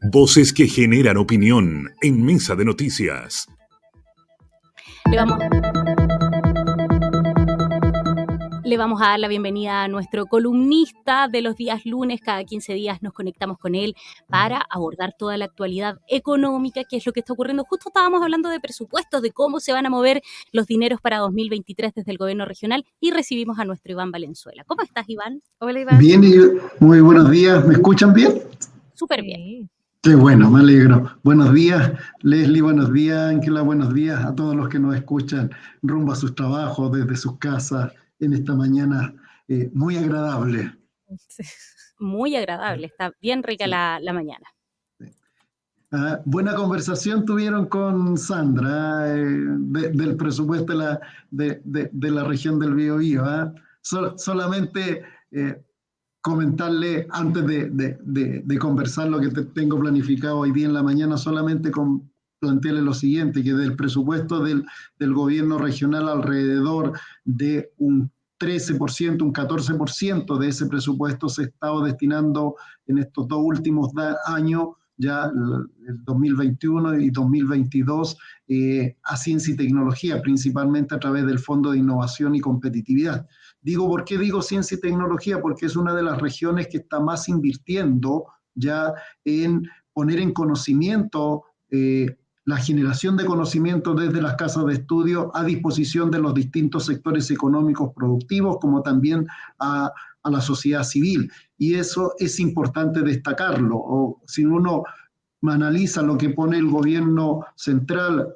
Voces que generan opinión en Mesa de Noticias. Le vamos a dar la bienvenida a nuestro columnista de los días lunes. Cada 15 días nos conectamos con él para abordar toda la actualidad económica, qué es lo que está ocurriendo. Justo estábamos hablando de presupuestos, de cómo se van a mover los dineros para 2023 desde el gobierno regional y recibimos a nuestro Iván Valenzuela. ¿Cómo estás, Iván? Hola, Iván. Bien, muy buenos días. ¿Me escuchan bien? Súper bien. Qué bueno, me alegro. Buenos días, Leslie, buenos días, Ángela, buenos días a todos los que nos escuchan rumbo a sus trabajos, desde sus casas, en esta mañana muy agradable. Sí. Muy agradable, está bien rica Sí. la mañana. Buena conversación tuvieron con Sandra del presupuesto de la región del Biobío. Solamente comentarle, antes de conversar lo que tengo planificado hoy día en la mañana, solamente plantearle lo siguiente, que del presupuesto del gobierno regional alrededor de un 13%, un 14% de ese presupuesto se ha estado destinando en estos dos últimos años, ya el 2021 y 2022, a ciencia y tecnología, principalmente a través del Fondo de Innovación y Competitividad. ¿Por qué digo ciencia y tecnología? Porque es una de las regiones que está más invirtiendo ya en poner en conocimiento la generación de conocimiento desde las casas de estudio a disposición de los distintos sectores económicos productivos, como también a la sociedad civil. Y eso es importante destacarlo. O si uno analiza lo que pone el gobierno central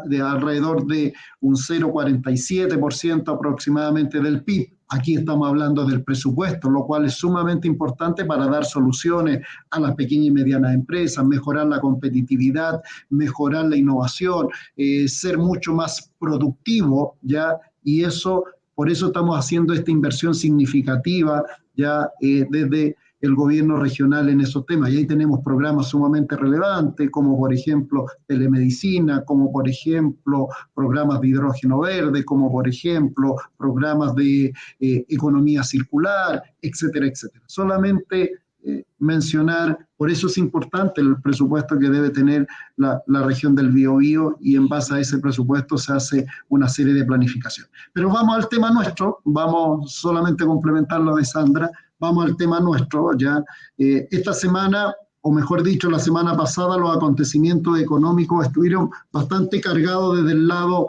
de alrededor de un 0,47% aproximadamente del PIB. Aquí estamos hablando del presupuesto, lo cual es sumamente importante para dar soluciones a las pequeñas y medianas empresas, mejorar la competitividad, mejorar la innovación, ser mucho más productivo, ¿ya? Y por eso estamos haciendo esta inversión significativa ya desde el gobierno regional en esos temas. Y ahí tenemos programas sumamente relevantes, como por ejemplo telemedicina, como por ejemplo programas de hidrógeno verde, como por ejemplo programas de economía circular, etcétera, etcétera. Solamente mencionar, por eso es importante el presupuesto que debe tener la región del Biobío, y en base a ese presupuesto se hace una serie de planificación. Pero vamos al tema nuestro, vamos solamente a complementar lo de Sandra. Vamos al tema nuestro, ya. Esta semana, o mejor dicho, la semana pasada, los acontecimientos económicos estuvieron bastante cargados desde el lado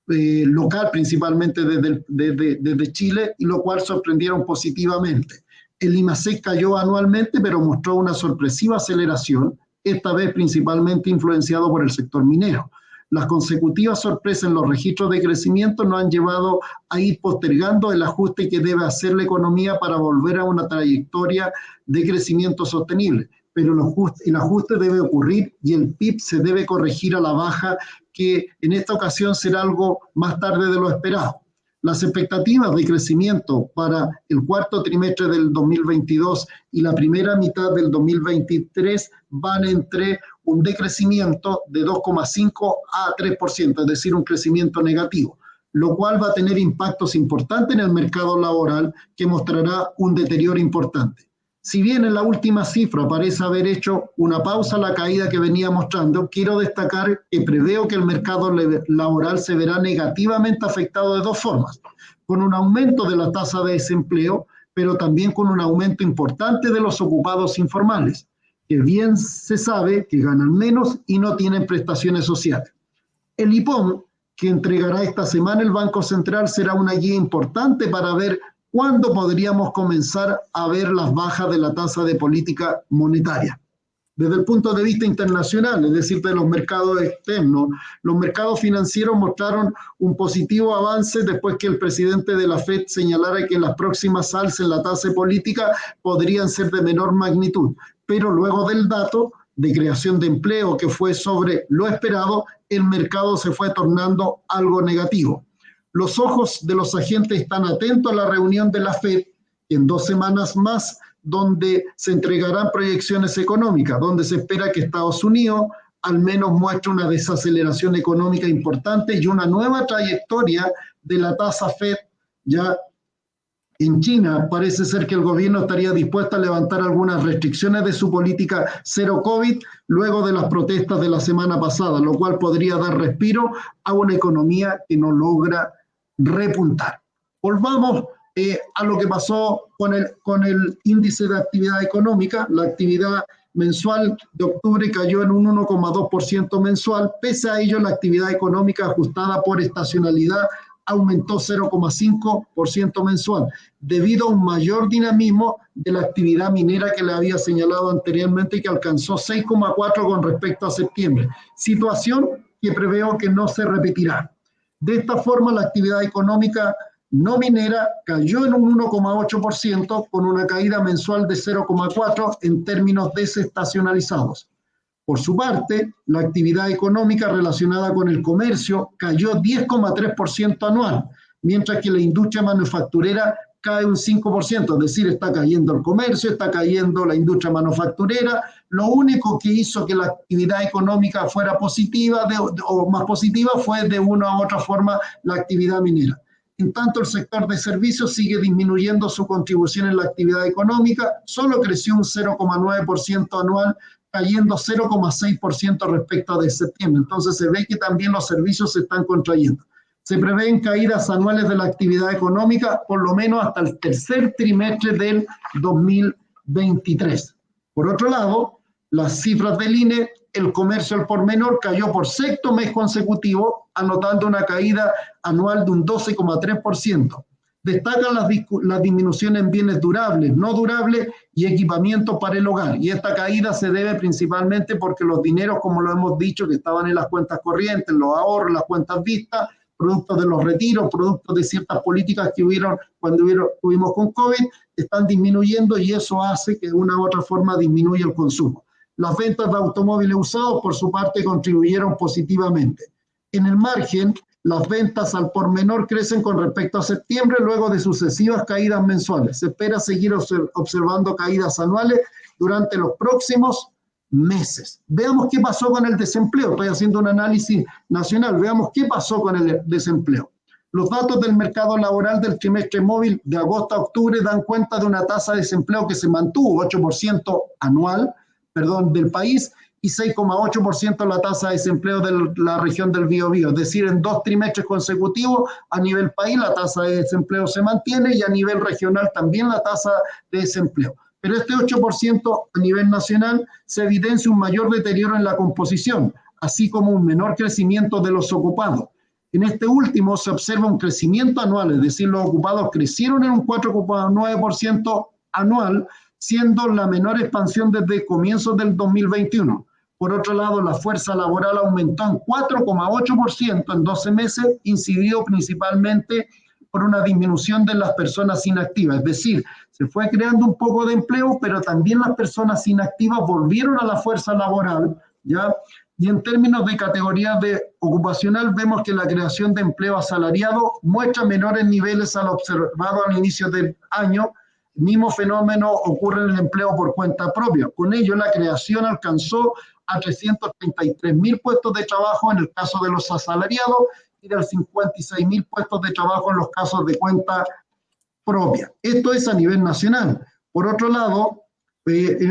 local, principalmente desde Chile, y lo cual sorprendieron positivamente. El IMACEC cayó anualmente, pero mostró una sorpresiva aceleración, esta vez principalmente influenciado por el sector minero. Las consecutivas sorpresas en los registros de crecimiento nos han llevado a ir postergando el ajuste que debe hacer la economía para volver a una trayectoria de crecimiento sostenible. Pero el ajuste debe ocurrir y el PIB se debe corregir a la baja, que en esta ocasión será algo más tarde de lo esperado. Las expectativas de crecimiento para el cuarto trimestre del 2022 y la primera mitad del 2023 van entre un decrecimiento de 2,5 a 3%, es decir, un crecimiento negativo, lo cual va a tener impactos importantes en el mercado laboral, que mostrará un deterioro importante. Si bien en la última cifra parece haber hecho una pausa a la caída que venía mostrando, quiero destacar que preveo que el mercado laboral se verá negativamente afectado de dos formas: con un aumento de la tasa de desempleo, pero también con un aumento importante de los ocupados informales, que bien se sabe que ganan menos y no tienen prestaciones sociales. El IPOM, que entregará esta semana el Banco Central, será una guía importante para ver cuándo podríamos comenzar a ver las bajas de la tasa de política monetaria. Desde el punto de vista internacional, es decir, de los mercados externos, los mercados financieros mostraron un positivo avance después que el presidente de la FED señalara que las próximas alzas en la tasa de política podrían ser de menor magnitud. Pero luego del dato de creación de empleo, que fue sobre lo esperado, el mercado se fue tornando algo negativo. Los ojos de los agentes están atentos a la reunión de la FED en 2 semanas más, donde se entregarán proyecciones económicas, donde se espera que Estados Unidos al menos muestre una desaceleración económica importante y una nueva trayectoria de la tasa FED ya En China parece ser que el gobierno estaría dispuesto a levantar algunas restricciones de su política cero COVID luego de las protestas de la semana pasada, lo cual podría dar respiro a una economía que no logra repuntar. Volvamos a lo que pasó con el índice de actividad económica. La actividad mensual de octubre cayó en un 1,2% mensual. Pese a ello, la actividad económica ajustada por estacionalidad aumentó 0,5% mensual, debido a un mayor dinamismo de la actividad minera que le había señalado anteriormente y que alcanzó 6,4% con respecto a septiembre, situación que preveo que no se repetirá. De esta forma, la actividad económica no minera cayó en un 1,8% con una caída mensual de 0,4% en términos desestacionalizados. Por su parte, la actividad económica relacionada con el comercio cayó 10,3% anual, mientras que la industria manufacturera cae un 5%, es decir, está cayendo el comercio, está cayendo la industria manufacturera. Lo único que hizo que la actividad económica fuera positiva o más positiva fue de una u otra forma la actividad minera. En tanto, el sector de servicios sigue disminuyendo su contribución en la actividad económica, solo creció un 0,9% anual, cayendo 0,6% respecto a de septiembre. Entonces se ve que también los servicios se están contrayendo. Se prevén caídas anuales de la actividad económica por lo menos hasta el tercer trimestre del 2023. Por otro lado, las cifras del INE, el comercio al por menor cayó por sexto mes consecutivo, anotando una caída anual de un 12,3%. Destacan las disminuciones en bienes durables, no durables y equipamiento para el hogar. Y esta caída se debe principalmente porque los dineros, como lo hemos dicho, que estaban en las cuentas corrientes, los ahorros, las cuentas vistas, productos de los retiros, productos de ciertas políticas que hubieron cuando tuvimos con COVID, están disminuyendo y eso hace que de una u otra forma disminuya el consumo. Las ventas de automóviles usados, por su parte, contribuyeron positivamente. En el margen, las ventas al por menor crecen con respecto a septiembre luego de sucesivas caídas mensuales. Se espera seguir observando caídas anuales durante los próximos meses. Veamos qué pasó con el desempleo. Estoy haciendo un análisis nacional. Veamos qué pasó con el desempleo. Los datos del mercado laboral del trimestre móvil de agosto a octubre dan cuenta de una tasa de desempleo que se mantuvo 8% anual, del país, y 6,8% la tasa de desempleo de la región del Biobío. Es decir, en 2 trimestres consecutivos a nivel país la tasa de desempleo se mantiene y a nivel regional también la tasa de desempleo. Pero este 8% a nivel nacional se evidencia un mayor deterioro en la composición, así como un menor crecimiento de los ocupados. En este último se observa un crecimiento anual, es decir, los ocupados crecieron en un 4,9% anual, siendo la menor expansión desde comienzos del 2021. Por otro lado, la fuerza laboral aumentó en 4,8% en 12 meses, incidido principalmente por una disminución de las personas inactivas. Es decir, se fue creando un poco de empleo, pero también las personas inactivas volvieron a la fuerza laboral, ¿ya? Y en términos de categoría ocupacional, vemos que la creación de empleo asalariado muestra menores niveles a lo observado al inicio del año. El mismo fenómeno ocurre en el empleo por cuenta propia. Con ello, la creación alcanzó a 333.000 puestos de trabajo en el caso de los asalariados y de 56.000 puestos de trabajo en los casos de cuenta propia. Esto es a nivel nacional. Por otro lado,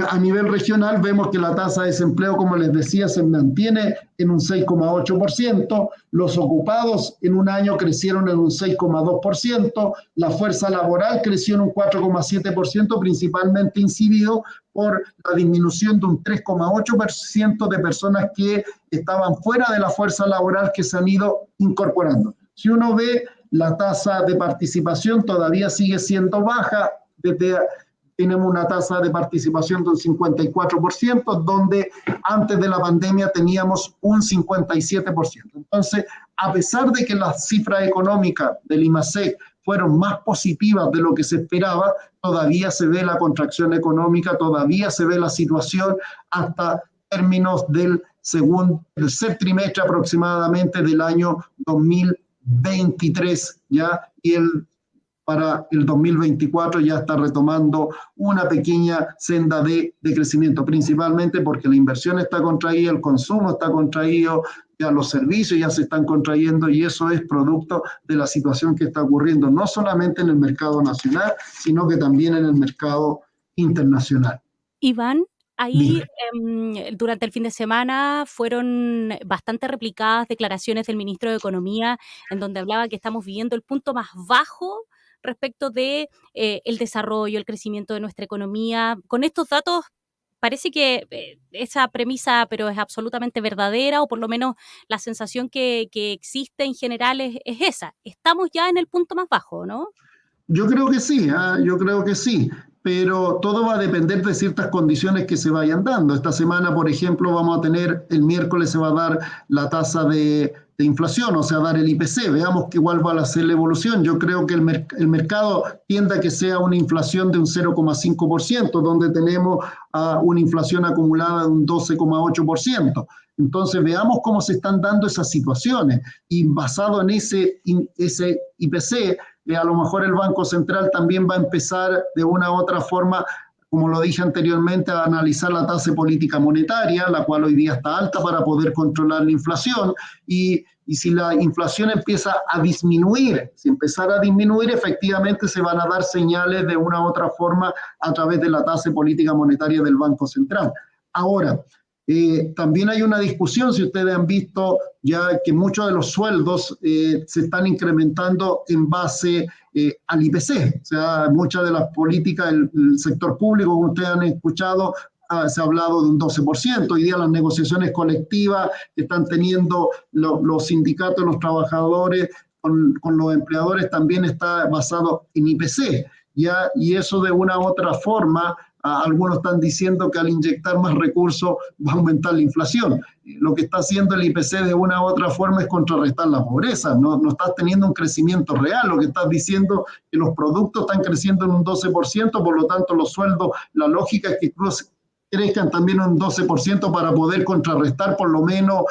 a nivel regional vemos que la tasa de desempleo, como les decía, se mantiene en un 6,8%, los ocupados en un año crecieron en un 6,2%, la fuerza laboral creció en un 4,7%, principalmente incidido por la disminución de un 3,8% de personas que estaban fuera de la fuerza laboral que se han ido incorporando. Si uno ve, la tasa de participación todavía sigue siendo baja, tenemos una tasa de participación de un 54%, donde antes de la pandemia teníamos un 57%. Entonces, a pesar de que las cifras económicas del IMASEC fueron más positivas de lo que se esperaba, todavía se ve la contracción económica, todavía se ve la situación hasta términos del tercer trimestre aproximadamente del año 2023, ¿ya? Y para el 2024 ya está retomando una pequeña senda de crecimiento, principalmente porque la inversión está contraída, el consumo está contraído, ya los servicios ya se están contrayendo y eso es producto de la situación que está ocurriendo, no solamente en el mercado nacional, sino que también en el mercado internacional. Iván, ahí durante el fin de semana fueron bastante replicadas declaraciones del ministro de Economía en donde hablaba que estamos viviendo el punto más bajo respecto de el desarrollo, el crecimiento de nuestra economía. Con estos datos parece que esa premisa pero es absolutamente verdadera, o por lo menos la sensación que existe en general es esa. Estamos ya en el punto más bajo, ¿no? Yo creo que sí, yo creo que sí, pero todo va a depender de ciertas condiciones que se vayan dando. Esta semana, por ejemplo, vamos a tener, el miércoles se va a dar la tasa de inflación, o sea, dar el IPC. Veamos que igual va a ser la evolución. Yo creo que el mercado tiende a que sea una inflación de un 0,5%, donde tenemos una inflación acumulada de un 12,8%. Entonces, veamos cómo se están dando esas situaciones y basado en ese IPC, a lo mejor el Banco Central también va a empezar de una u otra forma, como lo dije anteriormente, a analizar la tasa de política monetaria, la cual hoy día está alta para poder controlar la inflación, y si la inflación empieza a disminuir, si empezara a disminuir, efectivamente se van a dar señales de una u otra forma a través de la tasa de política monetaria del Banco Central. Ahora, también hay una discusión, si ustedes han visto ya que muchos de los sueldos se están incrementando en base al IPC, o sea, muchas de las políticas del sector público, como ustedes han escuchado, se ha hablado de un 12%, hoy día las negociaciones colectivas que están teniendo los sindicatos, los trabajadores con los empleadores también está basado en IPC, ¿ya? Y eso de una u otra forma, algunos están diciendo que al inyectar más recursos va a aumentar la inflación. Lo que está haciendo el IPC de una u otra forma es contrarrestar la pobreza, no estás teniendo un crecimiento real, lo que estás diciendo es que los productos están creciendo en un 12%, por lo tanto los sueldos, la lógica es que crezcan también un 12% para poder contrarrestar por lo menos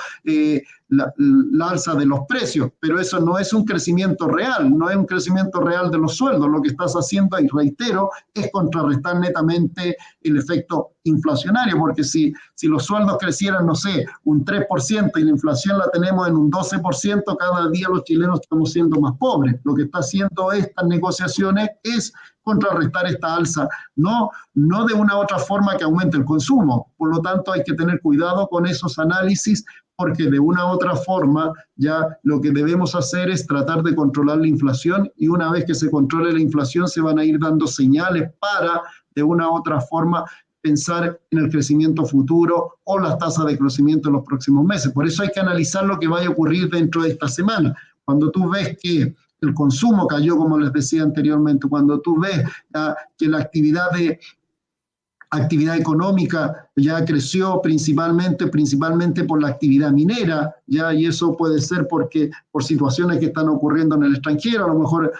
la alza de los precios, pero eso no es un crecimiento real, no es un crecimiento real de los sueldos. Lo que estás haciendo, y reitero, es contrarrestar netamente el efecto inflacionario, porque si los sueldos crecieran, no sé, un 3% y la inflación la tenemos en un 12%, cada día los chilenos estamos siendo más pobres. Lo que está haciendo estas negociaciones es contrarrestar esta alza, no de una u otra forma que aumente el consumo. Por lo tanto, hay que tener cuidado con esos análisis, porque de una u otra forma ya lo que debemos hacer es tratar de controlar la inflación, y una vez que se controle la inflación se van a ir dando señales para, de una u otra forma, pensar en el crecimiento futuro o las tasas de crecimiento en los próximos meses. Por eso hay que analizar lo que vaya a ocurrir dentro de esta semana. Cuando tú ves que el consumo cayó, como les decía anteriormente, cuando tú ves que la actividad económica ya creció principalmente por la actividad minera, ya, y eso puede ser por situaciones que están ocurriendo en el extranjero. A lo mejor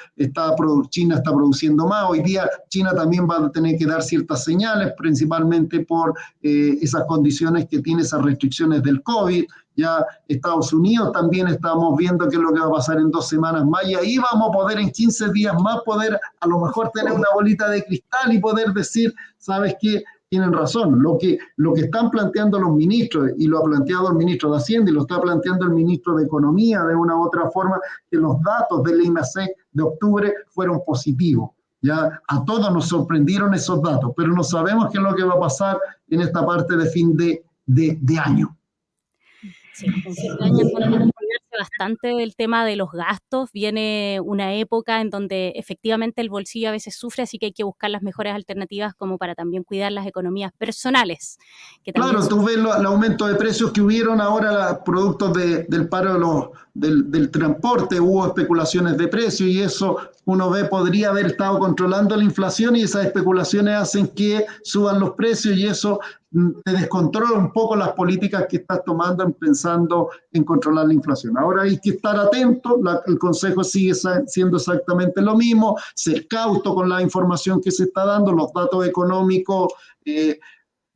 China está produciendo más. Hoy día China también va a tener que dar ciertas señales, principalmente por esas condiciones que tiene, esas restricciones del COVID. Ya Estados Unidos también estamos viendo qué es lo que va a pasar en 2 semanas más, y ahí vamos a poder en 15 días más poder a lo mejor tener una bolita de cristal y poder decir, ¿sabes qué? Tienen razón. Lo que están planteando los ministros, y lo ha planteado el ministro de Hacienda y lo está planteando el ministro de Economía de una u otra forma, que los datos del IMASEC de octubre fueron positivos. Ya a todos nos sorprendieron esos datos, pero no sabemos qué es lo que va a pasar en esta parte de fin de año. Sí, en fin de año podemos cuidarse bastante del tema de los gastos. Viene una época en donde efectivamente el bolsillo a veces sufre, así que hay que buscar las mejores alternativas como para también cuidar las economías personales. Que claro, tú ves el aumento de precios que hubieron ahora, productos del paro del transporte, hubo especulaciones de precios, y eso uno ve, podría haber estado controlando la inflación, y esas especulaciones hacen que suban los precios, y eso te descontrola un poco las políticas que estás tomando pensando en controlar la inflación. Ahora hay que estar atento, el consejo sigue siendo exactamente lo mismo, ser cauto con la información que se está dando, los datos económicos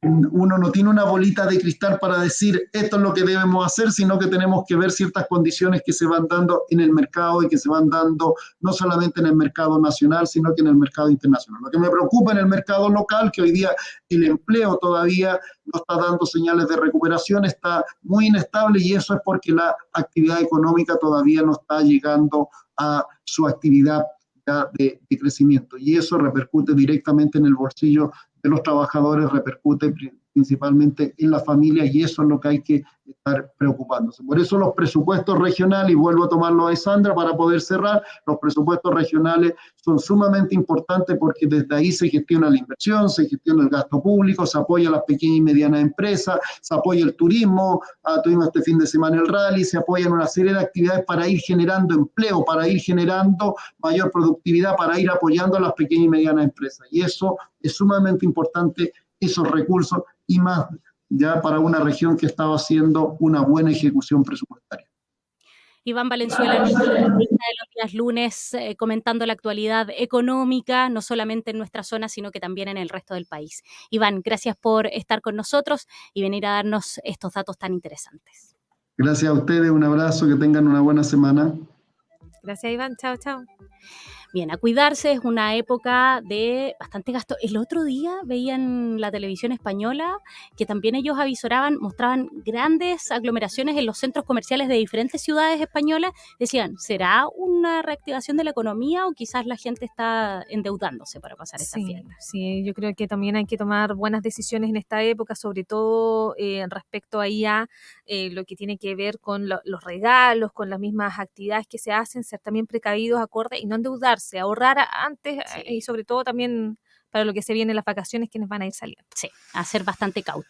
uno no tiene una bolita de cristal para decir esto es lo que debemos hacer, sino que tenemos que ver ciertas condiciones que se van dando en el mercado y que se van dando no solamente en el mercado nacional, sino que en el mercado internacional. Lo que me preocupa en el mercado local, que hoy día el empleo todavía no está dando señales de recuperación, está muy inestable, y eso es porque la actividad económica todavía no está llegando a su actividad de crecimiento, y eso repercute directamente en el bolsillo de los trabajadores, repercute principalmente en la familia, y eso es lo que hay que estar preocupándose. Por eso los presupuestos regionales, y vuelvo a tomarlo de Sandra para poder cerrar, los presupuestos regionales son sumamente importantes porque desde ahí se gestiona la inversión, se gestiona el gasto público, se apoya a las pequeñas y medianas empresas, se apoya el turismo, tuvimos este fin de semana el rally, se apoyan una serie de actividades para ir generando empleo, para ir generando mayor productividad, para ir apoyando a las pequeñas y medianas empresas. Y eso es sumamente importante, esos recursos, y más ya para una región que estaba haciendo una buena ejecución presupuestaria. Iván Valenzuela, nuestro columnista de los días lunes, comentando la actualidad económica, no solamente en nuestra zona, sino que también en el resto del país. Iván, gracias por estar con nosotros y venir a darnos estos datos tan interesantes. Gracias a ustedes, un abrazo, que tengan una buena semana. Gracias, Iván. Chao, chao. Bien, a cuidarse, es una época de bastante gasto. El otro día veía en la televisión española que también ellos mostraban grandes aglomeraciones en los centros comerciales de diferentes ciudades españolas. Decían, ¿será una reactivación de la economía o quizás la gente está endeudándose para pasar esta fiesta? Sí, yo creo que también hay que tomar buenas decisiones en esta época, sobre todo respecto ahí a lo que tiene que ver con los regalos, con las mismas actividades que se hacen, ser también precavidos, acordes y no endeudarse, ahorrar antes y sobre todo también para lo que se viene las vacaciones, quienes van a ir saliendo. Sí, a ser bastante cautos.